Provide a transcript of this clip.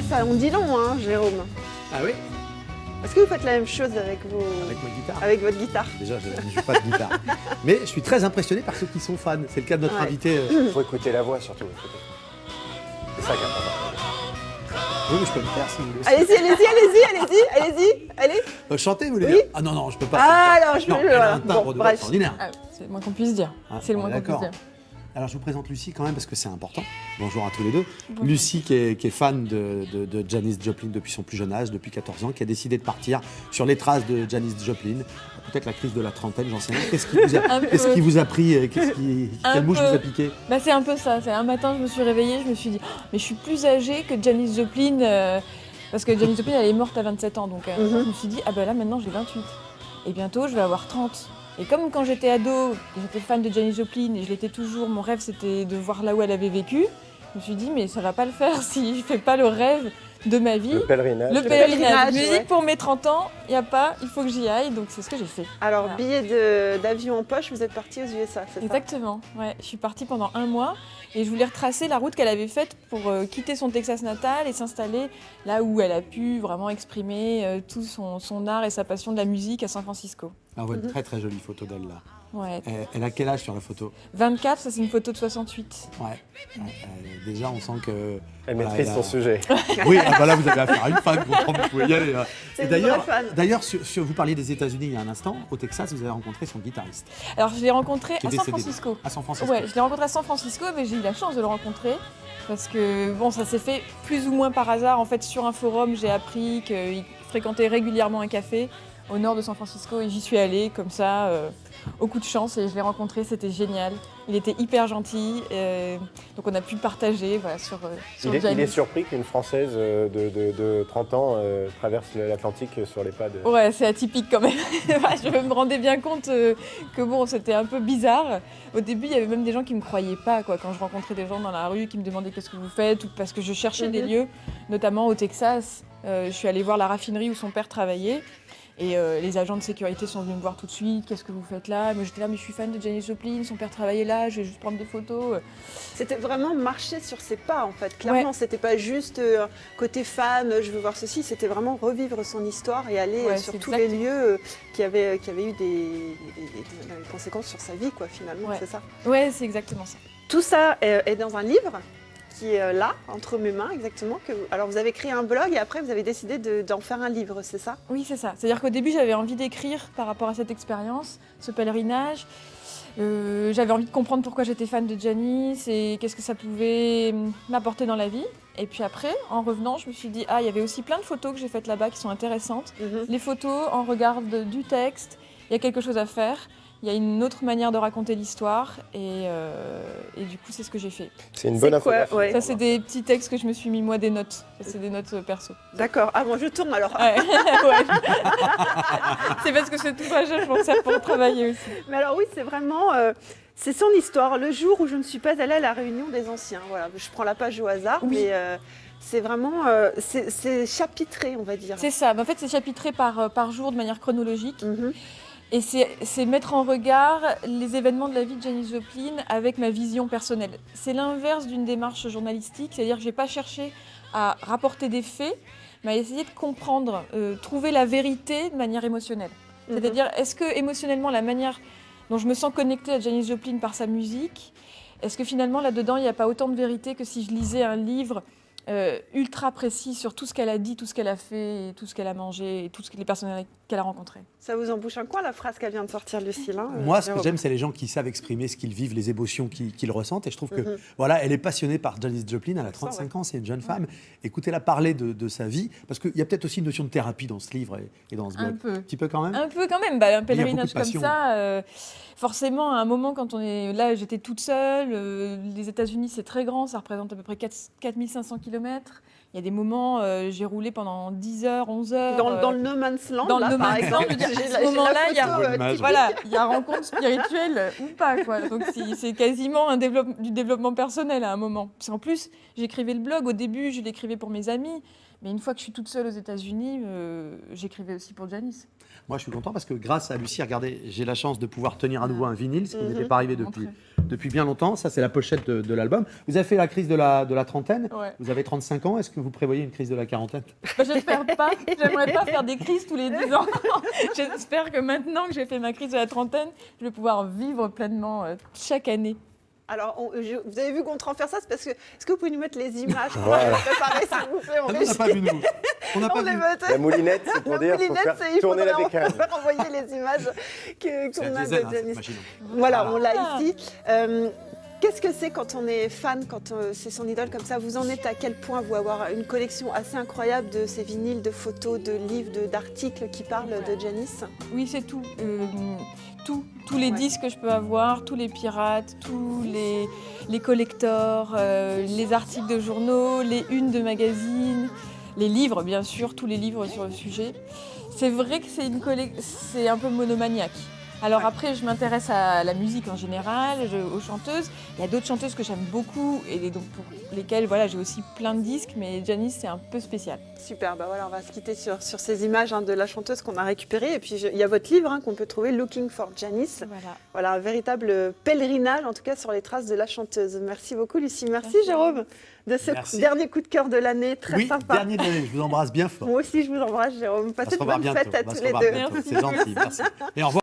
ça on dit long, hein, Jérôme. Ah oui? Est-ce que vous faites la même chose avec Avec ma guitare. avec votre guitare? Déjà, je ne joue pas de guitare. Mais je suis très impressionné par ceux qui sont fans. C'est le cas de notre Ouais. invité. Il faut écouter la voix surtout. C'est ça qui est important. Oui, mais je peux le faire si vous voulez. Allez. Chanter, vous voulez Oui. dire? Ah non, je peux pas. Ah non, je Non, peux. elle a Voilà. un timbre Bon, de voix bref. extraordinaire. Ah, c'est le moins qu'on puisse dire. Ah, C'est le on moins est qu'on puisse d'accord. dire. Alors je vous présente Lucie quand même parce que c'est important. Bonjour à tous les deux. Lucie qui est fan de Janis Joplin depuis son plus jeune âge, depuis 14 ans, qui a décidé de partir sur les traces de Janis Joplin. Peut-être la crise de la trentaine, j'en sais rien. Qu'est-ce qui vous a pris? Quelle mouche vous a piqué? Bah, c'est un peu ça. C'est un matin, je me suis réveillée, je me suis dit oh, mais je suis plus âgée que Janis Joplin parce que Janis Joplin elle est morte à 27 ans donc je me suis dit ah ben là maintenant j'ai 28 et bientôt je vais avoir 30. Et comme quand j'étais ado, j'étais fan de Janis Joplin et je l'étais toujours, mon rêve c'était de voir là où elle avait vécu. Je me suis dit mais ça va pas le faire si je fais pas le rêve de ma vie. Le pèlerinage. Le pèlerinage. ouais. Musique pour mes 30 ans, il n'y a pas, il faut que j'y aille, donc c'est ce que j'ai fait. Alors, Voilà. billet d'avion en poche, vous êtes parti aux USA, c'est ça? Exactement, ouais. Je suis partie pendant 1 mois et je voulais retracer la route qu'elle avait faite pour quitter son Texas natal et s'installer là où elle a pu vraiment exprimer tout son art et sa passion de la musique à San Francisco. On voit une très très jolie photo d'elle là. Ouais. Elle a quel âge sur la photo? 24, ça c'est une photo de 68. Ouais. Déjà on sent que... Elle voilà, maîtrise son sujet. Oui, ah bah là vous avez affaire à une fan, vous comprendre, vous pouvez y aller. Là. C'est Et une d'ailleurs, vraie fan. d'ailleurs, vous parliez des États-Unis il y a un instant. Au Texas, vous avez rencontré son guitariste. Alors je l'ai rencontré Qui est à San décédé. Francisco. À San Francisco. Ouais, je l'ai rencontré à San Francisco, mais j'ai eu la chance de le rencontrer parce que bon, ça s'est fait plus ou moins par hasard. En fait, sur un forum, j'ai appris qu'il fréquentait régulièrement un café au nord de San Francisco et j'y suis allée comme ça, au coup de chance et je l'ai rencontré, c'était génial. Il était hyper gentil, donc on a pu partager voilà, sur Il est Janis. surpris qu'une Française de 30 ans traverse l'Atlantique sur les pas de... Ouais, c'est atypique quand même. Je me rendais bien compte que bon, c'était un peu bizarre. Au début, il y avait même des gens qui me croyaient pas, quoi. Quand je rencontrais des gens dans la rue qui me demandaient qu'est-ce que vous faites, ou parce que je cherchais des lieux, notamment au Texas. Je suis allée voir la raffinerie où son père travaillait. Et les agents de sécurité sont venus me voir tout de suite. Qu'est-ce que vous faites là? Moi j'étais là, mais je suis fan de Janis Joplin, son père travaillait là, je vais juste prendre des photos. C'était vraiment marcher sur ses pas, en fait. Clairement, Ouais. c'était pas juste côté fan, je veux voir ceci, c'était vraiment revivre son histoire et aller Ouais, sur c'est tous exact. les lieux qui avaient eu des conséquences sur sa vie, quoi, finalement, Ouais. c'est ça. Ouais, c'est exactement ça. Tout ça est dans un livre qui est là, entre mes mains, exactement. Alors, vous avez créé un blog et après, vous avez décidé d'en faire un livre, c'est ça? Oui, c'est ça. C'est-à-dire qu'au début, j'avais envie d'écrire par rapport à cette expérience, ce pèlerinage. J'avais envie de comprendre pourquoi j'étais fan de Janis et qu'est-ce que ça pouvait m'apporter dans la vie. Et puis après, en revenant, je me suis dit, il y avait aussi plein de photos que j'ai faites là-bas qui sont intéressantes. Les photos, en regard du texte, il y a quelque chose à faire. Il y a une autre manière de raconter l'histoire et du coup, c'est ce que j'ai fait. C'est une C'est bonne quoi, infographie. ouais. Ça, c'est des petits textes que je me suis mis, moi, des notes. Ça, c'est des notes perso. D'accord. Ah bon, je tourne alors. Ouais. Ouais. C'est parce que ce ouvrage, je m'en sers pour travailler aussi. Mais alors oui, c'est vraiment... c'est son histoire. Le jour où je ne suis pas allée à la réunion des anciens. Voilà, je prends la page au hasard, Oui. mais c'est vraiment... c'est chapitré, on va dire. C'est ça. En fait, c'est chapitré par jour de manière chronologique. Mhm. Et c'est mettre en regard les événements de la vie de Janis Joplin avec ma vision personnelle. C'est l'inverse d'une démarche journalistique, c'est-à-dire que je n'ai pas cherché à rapporter des faits, mais à essayer de comprendre, trouver la vérité de manière émotionnelle. C'est-à-dire, est-ce que émotionnellement, la manière dont je me sens connectée à Janis Joplin par sa musique, est-ce que finalement, là-dedans, il n'y a pas autant de vérité que si je lisais un livre ultra précis sur tout ce qu'elle a dit, tout ce qu'elle a fait, et tout ce qu'elle a mangé, et toutes les personnes qu'elle a rencontrées. Ça vous embouche un coin, la phrase qu'elle vient de sortir, Lucille, hein, Moi, ce que Jérôme. j'aime, c'est les gens qui savent exprimer ce qu'ils vivent, les émotions qu'ils ressentent. Et je trouve que, voilà, elle est passionnée par Janis Joplin. Elle a 35 ans, c'est une jeune femme. Écoutez-la parler de sa vie. Parce qu'il y a peut-être aussi une notion de thérapie dans ce livre et dans ce blog. Un peu. Un petit peu quand même. Un peu quand même, bah, un Il y a beaucoup pèlerinage de comme passion. ça, forcément à un moment quand on est là, j'étais toute seule, les États-Unis c'est très grand, ça représente à peu près 4500 km. Il y a des moments, j'ai roulé pendant 10 heures, 11 heures. Dans le No Man's Land, dans là, le No par Man's Land, exemple. je veux dire, J'ai à ce la- j'ai la moment-là, il y a- photo, Bonne image. Voilà, il y a rencontre spirituelle ou pas, quoi. Donc c'est quasiment du développement personnel à un moment. Parce qu'en plus, j'écrivais le blog, au début je l'écrivais pour mes amis, Mais une fois que je suis toute seule aux États-Unis, j'écrivais aussi pour Janis. Moi, je suis content parce que grâce à Lucie, regardez, j'ai la chance de pouvoir tenir à nouveau un vinyle, ce qui n'était pas arrivé depuis bien longtemps. Ça, c'est la pochette de l'album. Vous avez fait la crise de la trentaine. Ouais. Vous avez 35 ans. Est-ce que vous prévoyez une crise de la quarantaine? Bah, j'espère pas. J'aimerais pas faire des crises tous les 10 ans. J'espère que maintenant que j'ai fait ma crise de la trentaine, je vais pouvoir vivre pleinement chaque année. Alors, vous avez vu Gontran faire ça, c'est parce que. Est-ce que vous pouvez nous mettre les images qu'on Voilà. a préparées, s'il vous plaît? Ah non, on n'a pas vu, nous. On n'a pas On les vu. vote. La moulinette, c'est pour La dire qu'il faut moulinette, faire tourner la bécane. faire envoyer les images C'est qu'on un a diesel, de hein, cette Janis. machine. Voilà, on l'a ici. Qu'est-ce que c'est quand on est fan, quand c'est son idole comme ça? Vous en êtes à quel point vous avoir une collection assez incroyable de ces vinyles, de photos, de livres, d'articles qui parlent de Janis? Oui, c'est tout. Tous les Ouais. disques que je peux avoir, tous les pirates, tous les collectors, les articles de journaux, les unes de magazines, les livres, bien sûr, tous les livres sur le sujet. C'est vrai que c'est un peu monomaniaque. Alors Ouais. après, je m'intéresse à la musique en général, aux chanteuses. Il y a d'autres chanteuses que j'aime beaucoup et donc pour lesquelles voilà, j'ai aussi plein de disques, mais Janis, c'est un peu spécial. Super, bah voilà, on va se quitter sur ces images de la chanteuse qu'on a récupérées. Et puis il y a votre livre qu'on peut trouver, Looking for Janis. Voilà. Voilà, un véritable pèlerinage, en tout cas sur les traces de la chanteuse. Merci beaucoup, Lucie. Merci, Merci. Jérôme, de ce Merci. dernier coup de cœur de l'année, très Oui, sympa. dernier de l'année. Je vous embrasse bien fort. Moi aussi, je vous embrasse, Jérôme. On va Passez se de revoir bonnes bientôt. fêtes à On va tous se les revoir deux. bientôt. Merci. C'est gentil, merci. Et au revoir.